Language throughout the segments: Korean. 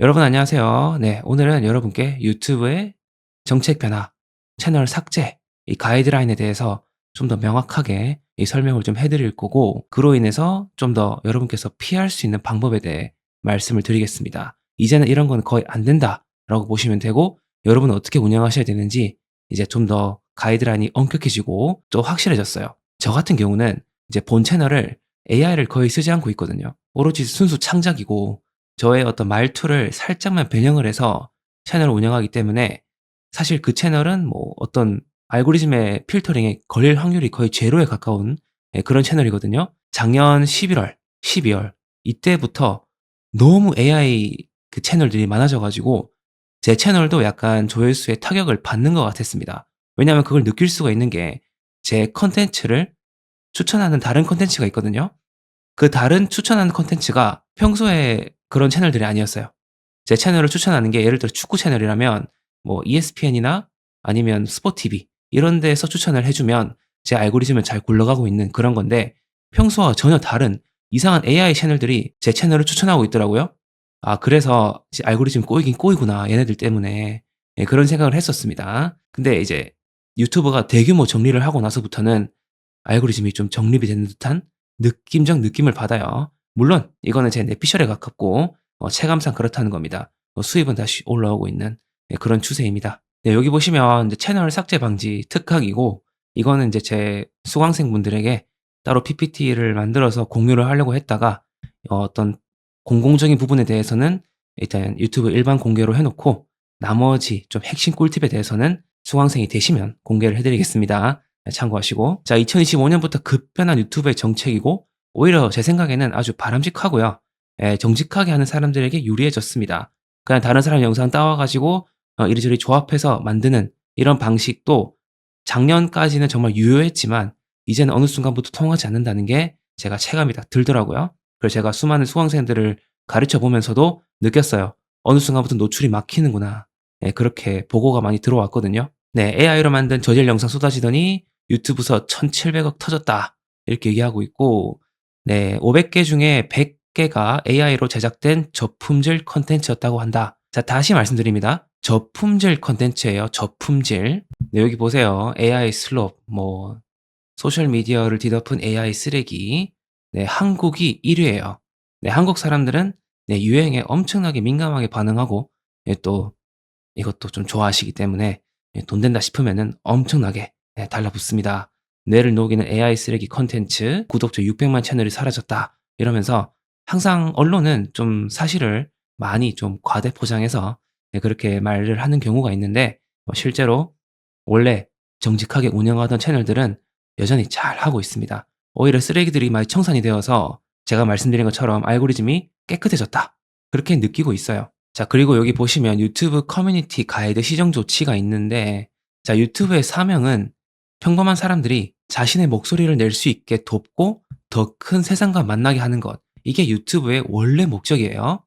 여러분 안녕하세요. 네, 오늘은 여러분께 유튜브의 정책 변화, 채널 삭제, 이 가이드라인에 대해서 좀 더 명확하게 이 설명을 좀 해드릴 거고, 그로 인해서 좀 더 여러분께서 피할 수 있는 방법에 대해 말씀을 드리겠습니다. 이제는 이런 건 거의 안 된다라고 보시면 되고, 여러분은 어떻게 운영하셔야 되는지 이제 좀 더 가이드라인이 엄격해지고 또 확실해졌어요. 저 같은 경우는 이제 본 채널을 AI를 거의 쓰지 않고 있거든요. 오로지 순수 창작이고, 저의 어떤 말투를 살짝만 변형을 해서 채널을 운영하기 때문에 사실 그 채널은 뭐 어떤 알고리즘의 필터링에 걸릴 확률이 거의 제로에 가까운 그런 채널이거든요. 작년 11월, 12월 이때부터 너무 AI 그 채널들이 많아져 가지고 제 채널도 약간 조회수에 타격을 받는 것 같았습니다. 왜냐하면 그걸 느낄 수가 있는 게 제 콘텐츠를 추천하는 다른 콘텐츠가 있거든요. 그 다른 추천하는 콘텐츠가 평소에 그런 채널들이 아니었어요. 제 채널을 추천하는 게 예를 들어 축구 채널이라면 뭐 ESPN이나 아니면 스포티비 이런 데에서 추천을 해 주면 제 알고리즘은 잘 굴러가고 있는 그런 건데, 평소와 전혀 다른 이상한 AI 채널들이 제 채널을 추천하고 있더라고요. 아, 그래서 이제 '알고리즘 꼬이긴 꼬이구나 얘네들 때문에.' 그런 생각을 했었습니다. 근데 이제 유튜브가 대규모 정리를 하고 나서부터는 알고리즘이 좀 정립이 되는 듯한 느낌적 느낌을 받아요. 물론 이거는 제 뇌피셜에 가깝고 체감상 그렇다는 겁니다. 수입은 다시 올라오고 있는 그런 추세입니다. 네, 여기 보시면 이제 채널 삭제 방지 특학이고, 이거는 인제 제 수강생분들에게 따로 PPT를 만들어서 공유를 하려고 했다가 어떤 공공적인 부분에 대해서는 일단 유튜브 일반 공개로 해 놓고, 나머지 좀 핵심 꿀팁에 대해서는 수강생이 되시면 공개를 해 드리겠습니다. 참고하시고. 자, 2025 년부터 급변한 유튜브의 정책이고, 오히려 제 생각에는 아주 바람직하고요. 정직하게 하는 사람들에게 유리해졌습니다. 그냥 다른 사람 영상 따와 가지고 이리저리 조합해서 만드는 이런 방식도 작년까지는 정말 유효했지만 이제는 어느 순간부터 통하지 않는다는 게 제가 체감이 딱 들더라고요. 그래서 제가 수많은 수강생들을 가르쳐 보면서도 느꼈어요. '어느 순간부터 노출이 막히는구나.' 그렇게 보고가 많이 들어왔거든요. 네, "AI로 만든 저질 영상 쏟아지더니 유튜브서 1,700억 터졌다." 이렇게 얘기하고 있고, 네, 500개 중에 100개가 AI로 제작된 저품질 콘텐츠였다고 한다. 자, 다시 말씀드립니다. 저품질 콘텐츠예요, 저품질. 네, 여기 보세요. AI 슬롭, 뭐 소셜 미디어를 뒤덮은 AI 쓰레기. 네, 한국이 1 위예요. 네, 한국 사람들은 네, 유행에 엄청나게 민감하게 반응하고, 또 이것도 좀 좋아하시기 때문에 돈 된다 싶으면은 엄청나게 달라붙습니다. "뇌를 녹이는 AI 쓰레기 콘텐츠, 구독자 600만 채널이 사라졌다." 이러면서 항상 언론은 좀 사실을 많이 좀 과대 포장해서 그렇게 말을 하는 경우가 있는데, 실제로 원래 정직하게 운영하던 채널들은 여전히 잘하고 있습니다. 오히려 쓰레기들이 많이 청산이 되어서 제가 말씀드린 것처럼 알고리즘이 깨끗해졌다, 그렇게 느끼고 있어요. 자, 그리고 여기 보시면 유튜브 커뮤니티 가이드 시정 조치가 있는데, 자, 유튜브의 사명은 평범한 사람들이 자신의 목소리를 낼 수 있게 돕고 더 큰 세상과 만나게 하는 것. 이게 유튜브의 원래 목적이에요.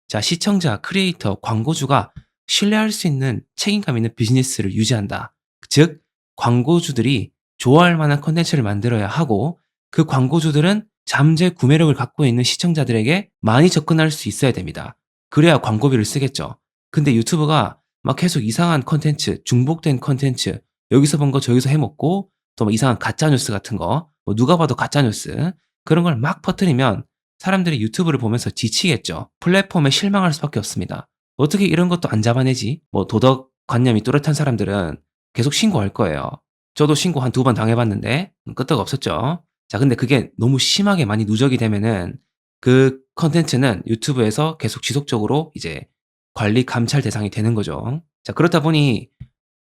자, 시청자, 크리에이터, 광고주가 신뢰할 수 있는 책임감 있는 비즈니스를 유지한다. 즉, 광고주들이 좋아할 만한 콘텐츠를 만들어야 하고, 그 광고주들은 잠재 구매력을 갖고 있는 시청자들에게 많이 접근할 수 있어야 됩니다. 그래야 광고비를 쓰겠죠. 근데 유튜브가 막 계속 이상한 콘텐츠, 중복된 콘텐츠, 여기서 본 거 저기서 해먹고, 또 뭐 이상한 가짜 뉴스 같은 거, 뭐 누가 봐도 가짜 뉴스, 그런 걸 막 퍼뜨리면 사람들이 유튜브를 보면서 지치겠죠. 플랫폼에 실망할 수밖에 없습니다. 어떻게 이런 것도 안 잡아내지? 뭐 도덕관념이 뚜렷한 사람들은 계속 신고할 거예요. 저도 신고 한 2번 당해봤는데 끄떡 없었죠. 자, 근데 그게 너무 심하게 많이 누적이 되면은 그 컨텐츠는 유튜브에서 계속 지속적으로 이제 관리 감찰 대상이 되는 거죠. 자, 그렇다 보니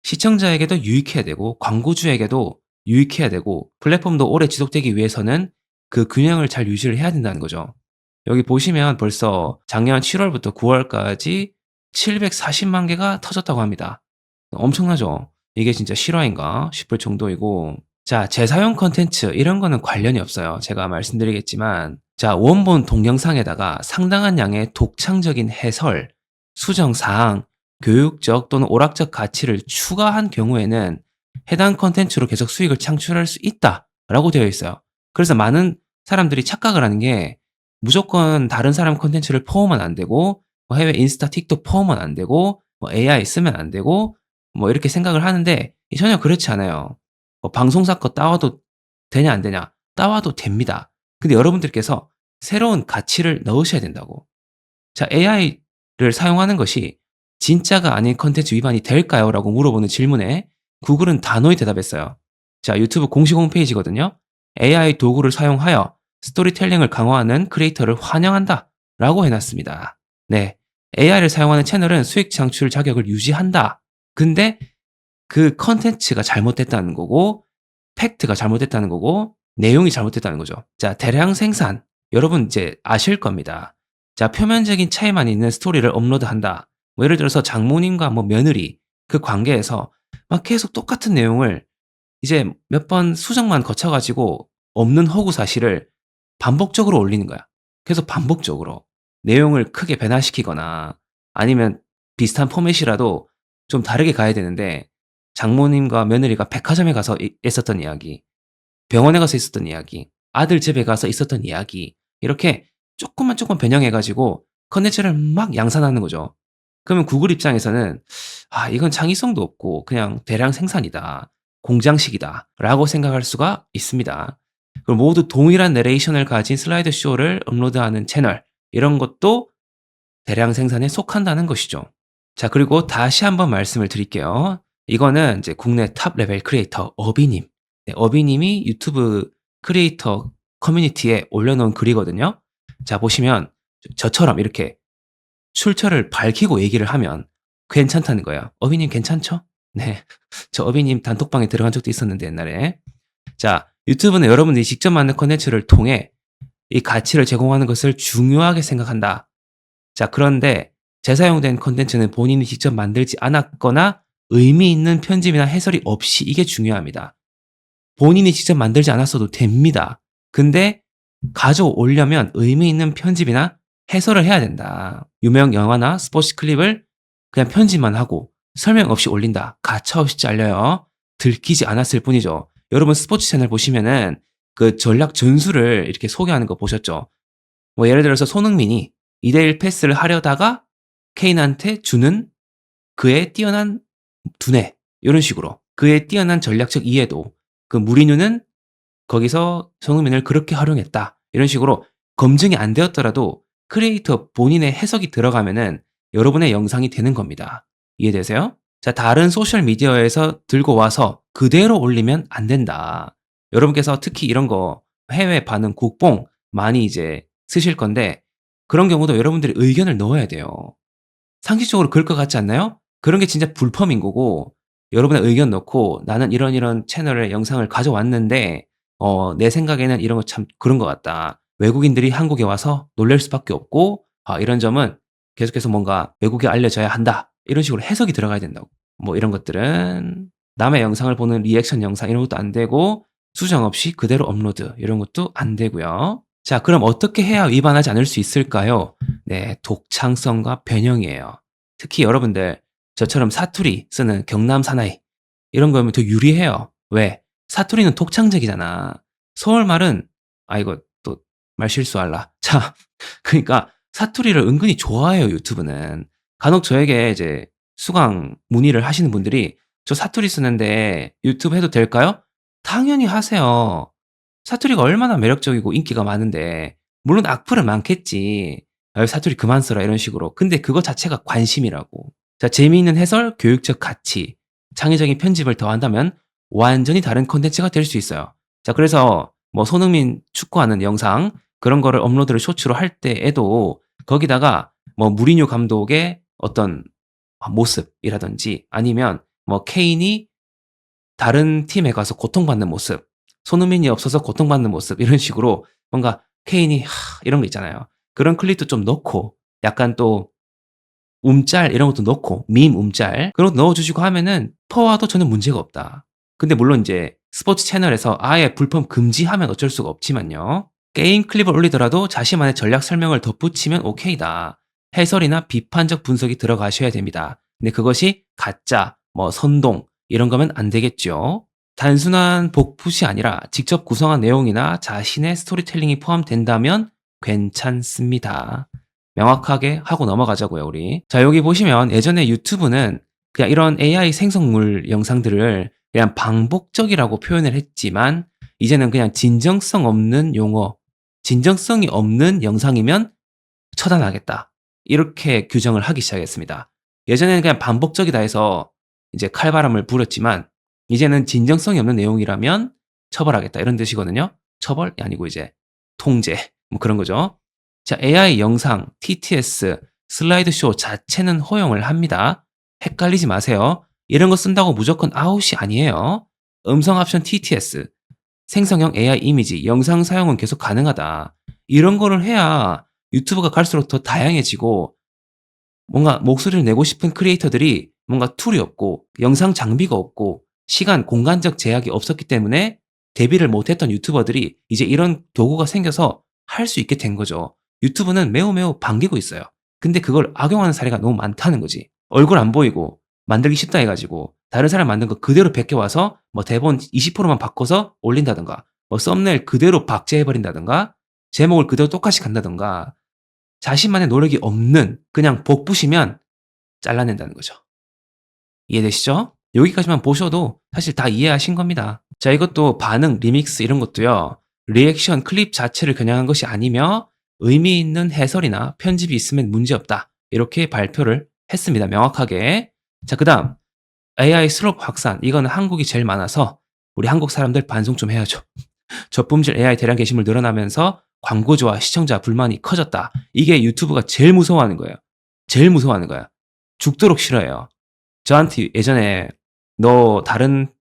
시청자에게도 유익해야 되고 광고주에게도 유익해야 되고, 플랫폼도 오래 지속되기 위해서는 그 균형을 잘 유지를 해야 된다는 거죠. 여기 보시면 벌써 작년 7 월부터 9 월까지 740만 개가 터졌다고 합니다. 엄청나죠. 이게 진짜 실화인가 싶을 정도이고, 자, 재사용 콘텐츠 이런 거는 관련이 없어요. 제가 말씀드리겠지만, 자, 원본 동영상에다가 상당한 양의 독창적인 해설, 수정 사항, 교육적 또는 오락적 가치를 추가한 경우에는 해당 콘텐츠로 계속 수익을 창출할 수 있다라고 되어 있어요. 그래서 많은 사람들이 착각을 하는 게 무조건 다른 사람 콘텐츠를 퍼오면 안 되고 뭐 해외 인스타, 틱톡 퍼오면 안 되고 뭐 AI 쓰면 안 되고 뭐 이렇게 생각을 하는데 전혀 그렇지 않아요. 뭐 방송사 거 따와도 되냐 안 되냐? 따와도 됩니다. 근데 여러분들께서 새로운 가치를 넣으셔야 된다고. 자, AI를 사용하는 것이 "진짜가 아닌 콘텐츠 위반이 될까요?" 라고 물어보는 질문에 구글은 단호히 대답했어요. 자, 유튜브 공식 홈페이지거든요. "AI 도구를 사용하여 스토리텔링을 강화하는 크리에이터를 환영한다." 라고 해 놨습니다. 네. AI를 사용하는 채널은 수익 창출 자격을 유지한다. 근데 그 콘텐츠가 잘못됐다는 거고 팩트가 잘못됐다는 거고 내용이 잘못됐다는 거죠. 자, 대량 생산. 여러분 이제 아실 겁니다. 자, 표면적인 차이만 있는 스토리를 업로드한다. 뭐 예를 들어서 장모님과 뭐 며느리 그 관계에서 막 계속 똑같은 내용을 이제 몇 번 수정만 거쳐 가지고 없는 허구 사실을 반복적으로 올리는 거야. 계속 반복적으로. 내용을 크게 변화시키거나 아니면 비슷한 포맷이라도 좀 다르게 가야 되는데 장모님과 며느리가 백화점에 가서 있었던 이야기, 병원에 가서 있었던 이야기, 아들 집에 가서 있었던 이야기 이렇게 쪼끔만 쪼끔 변형해 가지고 컨텐츠를 막 양산하는 거죠. 그러면 구글 입장에서는 '아 이건 창의성도 없고 그냥 대량 생산이다. 공장식이다.'라고 생각할 수가 있습니다. 그리고 모두 동일한 내레이션을 가진 슬라이드 쇼를 업로드하는 채널 이런 것도 대량 생산에 속한다는 것이죠. 자, 그리고 다시 한번 말씀을 드릴게요. 이거는 이제 국내 탑 레벨 크리에이터 어비님. 네, 어비님이 유튜브 크리에이터 커뮤니티에 올려놓은 글이거든요. 자, 보시면 저처럼 이렇게 출처를 밝히고 얘기를 하면 괜찮다는 거예요. "어비님 괜찮죠?" 네. 저 어비님 단톡방에 들어간 적도 있었는데 옛날에. 자, 유튜브는 여러분들이 직접 만든 콘텐츠를 통해 이 가치를 제공하는 것을 중요하게 생각한다. 자, 그런데 재사용된 콘텐츠는 본인이 직접 만들지 않았거나 의미 있는 편집이나 해설이 없이 이게 중요합니다. 본인이 직접 만들지 않았어도 됩니다. 근데 가져오려면 의미 있는 편집이나 해설을 해야 된다. 유명 영화나 스포츠 클립을 그냥 편집만 하고 설명 없이 올린다. 가차없이 잘려요. 들키지 않았을 뿐이죠. 여러분 스포츠 채널 보시면은 그 전략 전술을 이렇게 소개하는 거 보셨죠? 뭐 예를 들어서 손흥민이 2대1 패스를 하려다가 케인한테 주는 그의 뛰어난 두뇌 요런 식으로 그의 뛰어난 전략적 이해도 그 무리뉴는 거기서 손흥민을 그렇게 활용했다. 이런 식으로 검증이 안 되었더라도 크리에이터 본인의 해석이 들어가면은 여러분의 영상이 되는 겁니다. 이해되세요? 자, 다른 소셜 미디어에서 들고 와서 그대로 올리면 안 된다. 여러분께서 특히 이런 거 해외 반응 국뽕 많이 이제 쓰실 건데 그런 경우도 여러분들이 의견을 넣어야 돼요. 상식적으로 그럴 것 같지 않나요? 그런 게 진짜 불펌인 거고 여러분의 의견 넣고 "나는 이런 이런 채널의 영상을 가져왔는데 내 생각에는 이런 거 참 그런 것 같다. 외국인들이 한국에 와서 놀랄 수밖에 없고 이런 점은 계속해서 뭔가 외국에 알려져야 한다." 이런 식으로 해석이 들어가야 된다고. 뭐 이런 것들은 남의 영상을 보는 리액션 영상 이런 것도 안 되고 수정 없이 그대로 업로드 이런 것도 안 되고요. 자, 그럼 어떻게 해야 위반하지 않을 수 있을까요? 네, 독창성과 변형이에요. 특히 여러분들 저처럼 사투리 쓰는 경남 사나이 이런 거면 더 유리해요. 왜? 사투리는 독창적이잖아. 서울말은 이거 또 말실수할라. 자, 그러니까 사투리를 은근히 좋아해요, 유튜브는. 간혹 저에게 이제 수강 문의를 하시는 분들이 "저 사투리 쓰는데 유튜브 해도 될까요?" 당연히 하세요. 사투리가 얼마나 매력적이고 인기가 많은데 물론 악플은 많겠지. "아유 사투리 그만 써라." 이런 식으로. 근데 그거 자체가 관심이라고. 자, 재미있는 해설, 교육적 가치, 창의적인 편집을 더한다면 완전히 다른 콘텐츠가 될 수 있어요. 자, 그래서 뭐 손흥민 축구하는 영상 그런 거를 업로드를 쇼츠로 할 때에도 거기다가 뭐 무리뉴 감독의 어떤 모습이라든지 아니면 뭐 케인이 다른 팀에 가서 고통받는 모습, 손흥민이 없어서 고통받는 모습 이런 식으로 뭔가 케인이 이런 거 있잖아요. 그런 클립도 좀 넣고 약간 또 움짤 이런 것도 넣고 밈 움짤 그런 것도 넣어 주시고 하면은 퍼와도 저는 문제가 없다. 근데 물론 인제 스포츠 채널에서 아예 불법 금지하면 어쩔 수가 없지만요. 게임 클립을 올리더라도 자신만의 전략 설명을 덧붙이면 오케이다. 해설이나 비판적 분석이 들어가셔야 됩니다. 근데 그것이 가짜, 뭐 선동 이런 거면 안 되겠죠. 단순한 복붙이 아니라 직접 구성한 내용이나 자신의 스토리텔링이 포함된다면 괜찮습니다. 명확하게 하고 넘어가자고요, 우리. 자, 여기 보시면 예전에 유튜브는 그냥 이런 AI 생성물 영상들을 그냥 반복적이라고 표현을 했지만 이제는 그냥 진정성 없는 용어, 진정성이 없는 영상이면 처단하겠다. 이렇게 규정을 하기 시작했습니다. 예전에는 그냥 반복적이다 해서 이제 칼바람을 부렸지만 이제는 진정성이 없는 내용이라면 처벌하겠다. 이런 뜻이거든요. 처벌이 아니고 이제 통제. 뭐 그런 거죠. 자, AI 영상, TTS, 슬라이드쇼 자체는 허용을 합니다. 헷갈리지 마세요. 이런 거 쓴다고 무조건 아웃이 아니에요. 음성 합션 TTS, 생성형 AI 이미지, 영상 사용은 계속 가능하다. 이런 거를 해야 유튜브가 갈수록 더 다양해지고 뭔가 목소리를 내고 싶은 크리에이터들이 뭔가 툴이 없고 영상 장비가 없고 시간, 공간적 제약이 없었기 때문에 데뷔를 못했던 유튜버들이 이제 이런 도구가 생겨서 할 수 있게 된 거죠. 유튜브는 매우 매우 반기고 있어요. 근데 그걸 악용하는 사례가 너무 많다는 거지. 얼굴 안 보이고 만들기 쉽다 해가지고 다른 사람 만든 거 그대로 베껴와서 뭐 대본 20%만 바꿔서 올린다든가 뭐 썸네일 그대로 박제해버린다든가 제목을 그대로 똑같이 간다든가 자신만의 노력이 없는 그냥 복붙이면 잘라낸다는 거죠. 이해되시죠? 여기까지만 보셔도 사실 다 이해하신 겁니다. 자, 이것도 반응, 리믹스 이런 것도요. 리액션, 클립 자체를 겨냥한 것이 아니며 의미 있는 해설이나 편집이 있으면 문제없다. 이렇게 발표를 했습니다. 명확하게. 자, 그 다음 AI 수록 확산. 이거는 한국이 제일 많아서 우리 한국 사람들 반송 좀 해야죠. 저품질 AI 대량 게시물 늘어나면서 광고주와 시청자 불만이 커졌다. 이게 유튜브가 제일 무서워하는 거예요. 제일 무서워하는 거야. 죽도록 싫어해요. 저한테 예전에 너 다른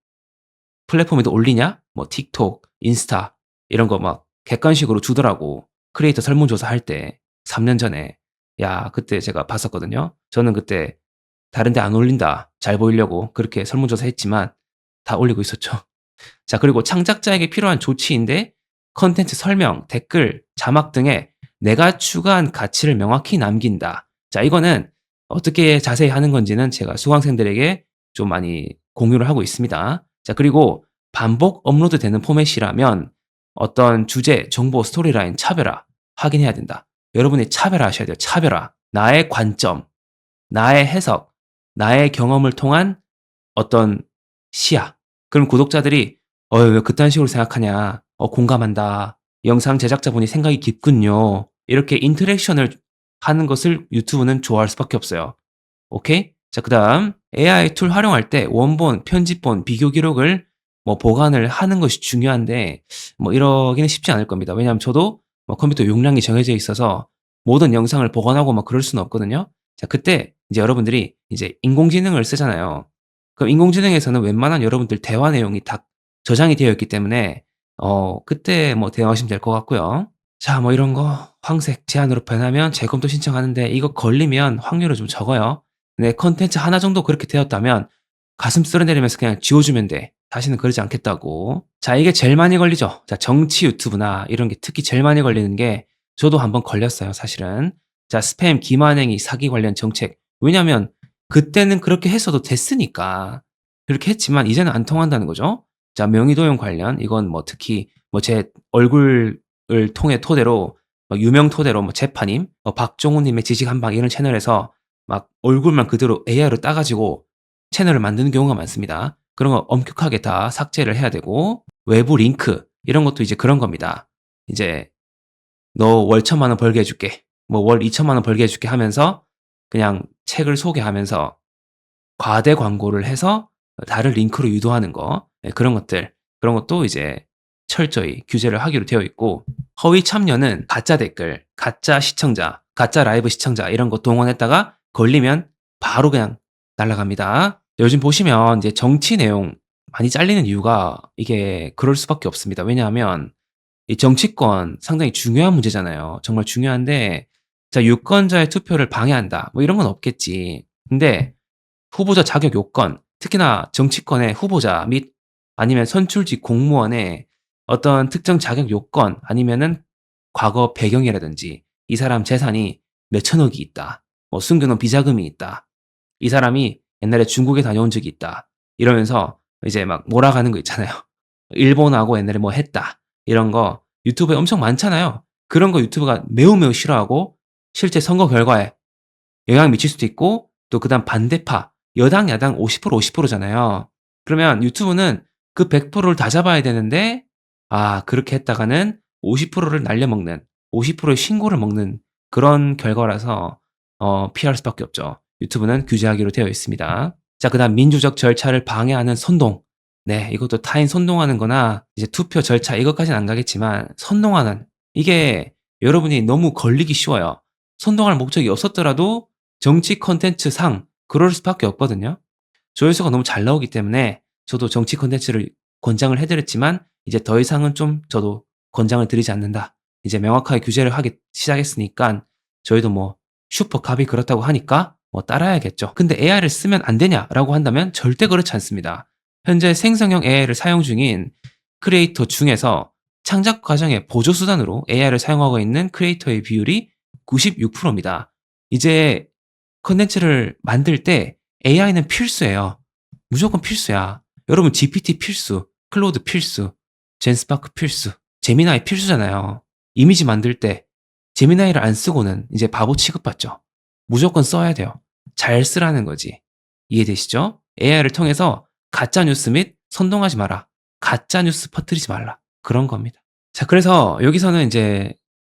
플랫폼에도 올리냐? 뭐 틱톡, 인스타 이런 거 막 객관식으로 주더라고. 크리에이터 설문조사 할 때 3년 전에. 야, 그때 제가 봤었거든요. 저는 그때 다른 데 안 올린다. 잘 보이려고 그렇게 설문조사 했지만 다 올리고 있었죠. 자, 그리고 창작자에게 필요한 조치인데 컨텐츠 설명, 댓글, 자막 등에 내가 추가한 가치를 명확히 남긴다. 자, 이거는 어떻게 자세히 하는 건지는 제가 수강생들에게 좀 많이 공유를 하고 있습니다. 자, 그리고 반복 업로드 되는 포맷이라면 어떤 주제, 정보, 스토리라인, 차별화 확인해야 된다. 여러분이 차별화하셔야 돼요. 차별화. 나의 관점, 나의 해석, 나의 경험을 통한 어떤 시야. 그럼 구독자들이 왜 그딴 식으로 생각하냐. 공감한다. 영상 제작자분이 생각이 깊군요. 이렇게 인터랙션을 하는 것을 유튜브는 좋아할 수밖에 없어요. 오케이? 자, 그 다음 AI 툴 활용할 때 원본, 편집본, 비교 기록을 뭐 보관을 하는 것이 중요한데 뭐 이러기는 쉽지 않을 겁니다. 왜냐하면 저도 뭐 컴퓨터 용량이 정해져 있어서 모든 영상을 보관하고 막 그럴 수는 없거든요. 자, 그때 이제 여러분들이 이제 인공지능을 쓰잖아요. 그럼 인공지능에서는 웬만한 여러분들 대화 내용이 다 저장이 되어 있기 때문에 그때 뭐 대응하시면 될 것 같고요. 자, 뭐 이런 거 황색 제한으로 변하면 재검토 신청하는데 이거 걸리면 확률은 좀 적어요. 근데 컨텐츠 하나 정도 그렇게 되었다면 가슴 쓸어내리면서 그냥 지워주면 돼. 다시는 그러지 않겠다고. 자, 이게 제일 많이 걸리죠. 자, 정치 유튜브나 이런 게 특히 제일 많이 걸리는 게 저도 한번 걸렸어요, 사실은. 자, 스팸, 기만행위, 사기 관련 정책. 왜냐면 그때는 그렇게 했어도 됐으니까. 그렇게 했지만 이제는 안 통한다는 거죠. 자, 명의도용 관련 이건 뭐 특히 뭐 제 얼굴을 통해 토대로 유명 토대로 뭐 재파님, 박종훈 님의 지식 한방 이런 채널에서 막 얼굴만 그대로 AI로 따 가지고 채널을 만드는 경우가 많습니다. 그런 거 엄격하게 다 삭제를 해야 되고 외부 링크 이런 것도 이제 그런 겁니다. 이제 "너 월 1,000만 원 벌게 해 줄게." 뭐 "월 2,000만 원 벌게 해 줄게." 하면서 그냥 책을 소개하면서 과대 광고를 해서 다른 링크로 유도하는 거 그런 것들 그런 것도 이제 철저히 규제를 하기로 되어 있고 허위 참여는 가짜 댓글, 가짜 시청자, 가짜 라이브 시청자 이런 거 동원했다가 걸리면 바로 그냥 날아갑니다. 요즘 보시면 이제 정치 내용 많이 잘리는 이유가 이게 그럴 수밖에 없습니다. 왜냐하면 이 정치권 상당히 중요한 문제잖아요. 정말 중요한데 자, 유권자의 투표를 방해한다. 뭐 이런 건 없겠지. 근데 후보자 자격 요건, 특히나 정치권의 후보자 및 아니면 선출직 공무원의 어떤 특정 자격 요건 아니면은 과거 배경이라든지 이 사람 재산이 몇 천억이 있다. 뭐 숨겨놓은 비자금이 있다. 이 사람이 옛날에 중국에 다녀온 적이 있다. 이러면서 이제 막 몰아가는 거 있잖아요. 일본하고 옛날에 뭐 했다. 이런 거 유튜브에 엄청 많잖아요. 그런 거 유튜브가 매우 매우 싫어하고 실제 선거 결과에 영향을 미칠 수도 있고 또 그다음 반대파 여당, 야당 50% 50%잖아요. 그러면 유튜브는 그 100%를 다 잡아야 되는데 그렇게 했다가는 50%를 날려먹는 50%의 신고를 먹는 그런 결과라서 피할 수밖에 없죠. 유튜브는 규제하기로 되어 있습니다. 자, 그다음 민주적 절차를 방해하는 선동. 네, 이것도 타인 선동하는 거나 이제 투표 절차 이것까지는 안 가겠지만 선동하는 이게 여러분이 너무 걸리기 쉬워요. 선동할 목적이 없었더라도 정치 콘텐츠상 그럴 수밖에 없거든요. 조회수가 너무 잘 나오기 때문에 저도 정치 콘텐츠를 권장을 해 드렸지만 이제 더 이상은 좀 저도 권장을 드리지 않는다. 이제 명확하게 규제를 하기 시작했으니깐 저희도 뭐 슈퍼캅이 그렇다고 하니까 뭐 따라야겠죠. 근데 AI를 쓰면 안 되냐라고 한다면 절대 그렇지 않습니다. 현재 생성형 AI를 사용 중인 크리에이터 중에서 창작 과정의 보조 수단으로 AI를 사용하고 있는 크리에이터의 비율이 96%입니다. 이제 콘텐츠를 만들 때 AI는 필수예요. 무조건 필수야. 여러분 GPT 필수, 클로드 필수, 젠스파크 필수, 제미나이 필수잖아요. 이미지 만들 때 제미나이를 안 쓰고는 이제 바보 취급받죠. 무조건 써야 돼요. 잘 쓰라는 거지. 이해되시죠? AI를 통해서 가짜 뉴스 및 선동하지 마라. 가짜 뉴스 퍼뜨리지 말라. 그런 겁니다. 자, 그래서 여기서는 이제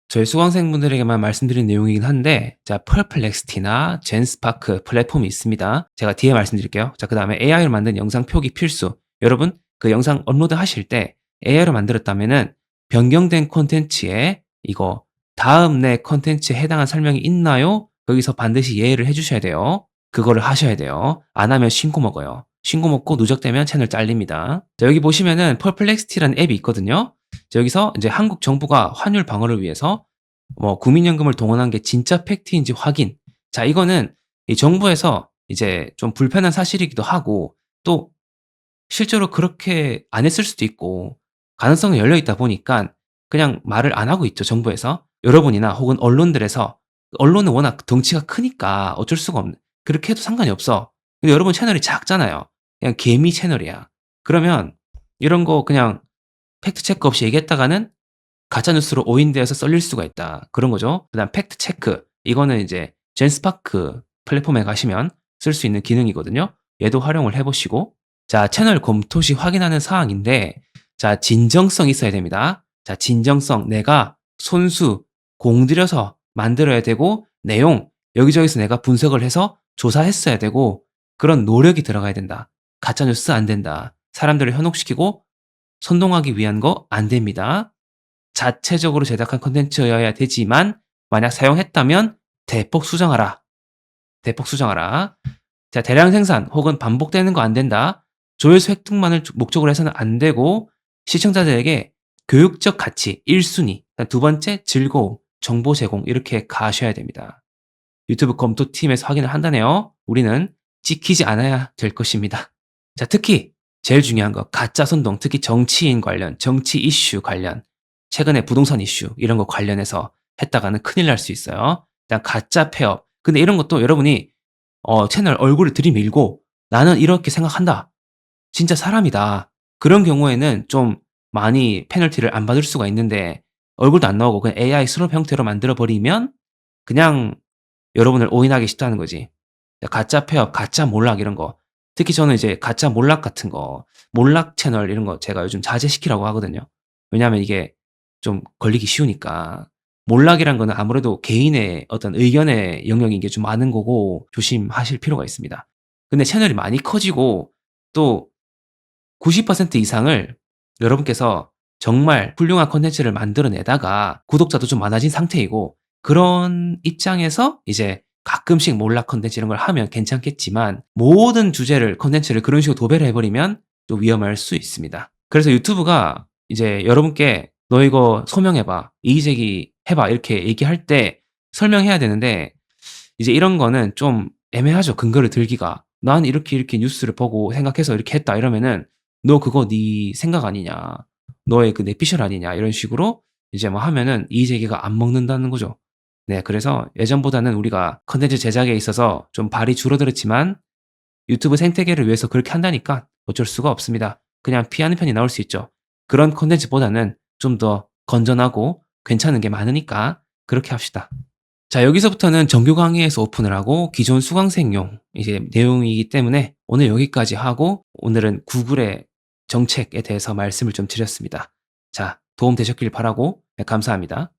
저희 수강생분들에게만 말씀드린 내용이긴 한데, 자, 펄플렉스티나 젠스파크 플랫폼이 있습니다. 제가 뒤에 말씀드릴게요. 자, 그 다음에 AI로 만든 영상 표기 필수. 여러분, 그 영상 업로드 하실 때 AI로 만들었다면은 변경된 콘텐츠에 이거 다음 내 콘텐츠에 해당한 설명이 있나요? 거기서 반드시 예의를 해주셔야 돼요. 그거를 하셔야 돼요. 안 하면 신고 먹어요. 신고 먹고 누적되면 채널 잘립니다. 자, 여기 보시면은 펄플렉스티라는 앱이 있거든요. 자, 여기서 이제 한국 정부가 환율 방어를 위해서 국민연금을 동원한 게 진짜 팩트인지 확인. 자, 이거는 이 정부에서 이제 좀 불편한 사실이기도 하고 또 실제로 그렇게 안 했을 수도 있고 가능성이 열려 있다 보니까 그냥 말을 안 하고 있죠, 정부에서. 여러분이나 혹은 언론들에서 언론은 워낙 덩치가 크니까 어쩔 수가 없는 그렇게 해도 상관이 없어. 근데 여러분 채널이 작잖아요. 그냥 개미 채널이야. 그러면 이런 거 그냥 팩트 체크 없이 얘기했다가는 가짜 뉴스로 오인되어서 썰릴 수가 있다. 그런 거죠. 그다음 팩트 체크. 이거는 이제 젠스파크 플랫폼에 가시면 쓸 수 있는 기능이거든요. 얘도 활용을 해 보시고 자, 채널 검토 시 확인하는 사항인데 자, 진정성이 있어야 됩니다. 자, 진정성. 내가 손수 공들여서 만들어야 되고 내용 여기저기서 내가 분석을 해서 조사했어야 되고 그런 노력이 들어가야 된다. 가짜 뉴스 안 된다. 사람들을 현혹시키고 선동하기 위한 거 안 됩니다. 자체적으로 제작한 콘텐츠여야 되지만 만약 사용했다면 대폭 수정하라. 대폭 수정하라. 자, 대량 생산 혹은 반복되는 거 안 된다. 조회수 획득만을 목적으로 해서는 안 되고 시청자들에게 교육적 가치 1순위, 두 번째 즐거움, 정보 제공 이렇게 가셔야 됩니다. 유튜브 검토팀에서 확인을 한다네요. 우리는 찍히지 않아야 될 것입니다. 자, 특히 제일 중요한 거 가짜 선동, 특히 정치인 관련, 정치 이슈 관련, 최근에 부동산 이슈 이런 거 관련해서 했다가는 큰일 날 수 있어요. 일단 가짜 폐업. 근데 이런 것도 여러분이 채널 얼굴을 들이밀고 나는 이렇게 생각한다. 진짜 사람이다. 그런 경우에는 좀 많이 페널티를 안 받을 수가 있는데 얼굴도 안 나오고 그냥 AI 스럽 형태로 만들어 버리면 그냥 여러분을 오인하기 쉽다는 거지. 가짜 폐업, 가짜 몰락 이런 거. 특히 저는 이제 가짜 몰락 같은 거, 몰락 채널 이런 거 제가 요즘 자제시키라고 하거든요. 왜냐하면 이게 좀 걸리기 쉬우니까. 몰락이란 거는 아무래도 개인의 어떤 의견의 영역인 게 좀 많은 거고 조심하실 필요가 있습니다. 근데 채널이 많이 커지고 또 90% 이상을 여러분께서 정말 훌륭한 콘텐츠를 만들어내다가 구독자도 좀 많아진 상태이고 그런 입장에서 이제 가끔씩 몰락 콘텐츠 이런 걸 하면 괜찮겠지만 모든 주제를 콘텐츠를 그런 식으로 도배를 해버리면 또 위험할 수 있습니다. 그래서 유튜브가 이제 여러분께 너 이거 소명해봐, 이의제기 해봐 이렇게 얘기할 때 설명해야 되는데 이제 이런 거는 좀 애매하죠. 근거를 들기가. 난 이렇게 이렇게 뉴스를 보고 생각해서 이렇게 했다 이러면은 너 그거 네 생각 아니냐. 너의 그 뇌피셜 아니냐. 이런 식으로 이제 뭐 하면은 이의제기가 안 먹는다는 거죠. 네, 그래서 예전보다는 우리가 컨텐츠 제작에 있어서 좀 발이 줄어들었지만 유튜브 생태계를 위해서 그렇게 한다니까 어쩔 수가 없습니다. 그냥 피하는 편이 나올 수 있죠. 그런 컨텐츠보다는 좀 더 건전하고 괜찮은 게 많으니까 그렇게 합시다. 자, 여기서부터는 정규 강의에서 오픈을 하고 기존 수강생용 이제 내용이기 때문에 오늘 여기까지 하고, 오늘은 구글의 정책에 대해서 말씀을 좀 드렸습니다. 자, 도움 되셨길 바라고, 네, 감사합니다.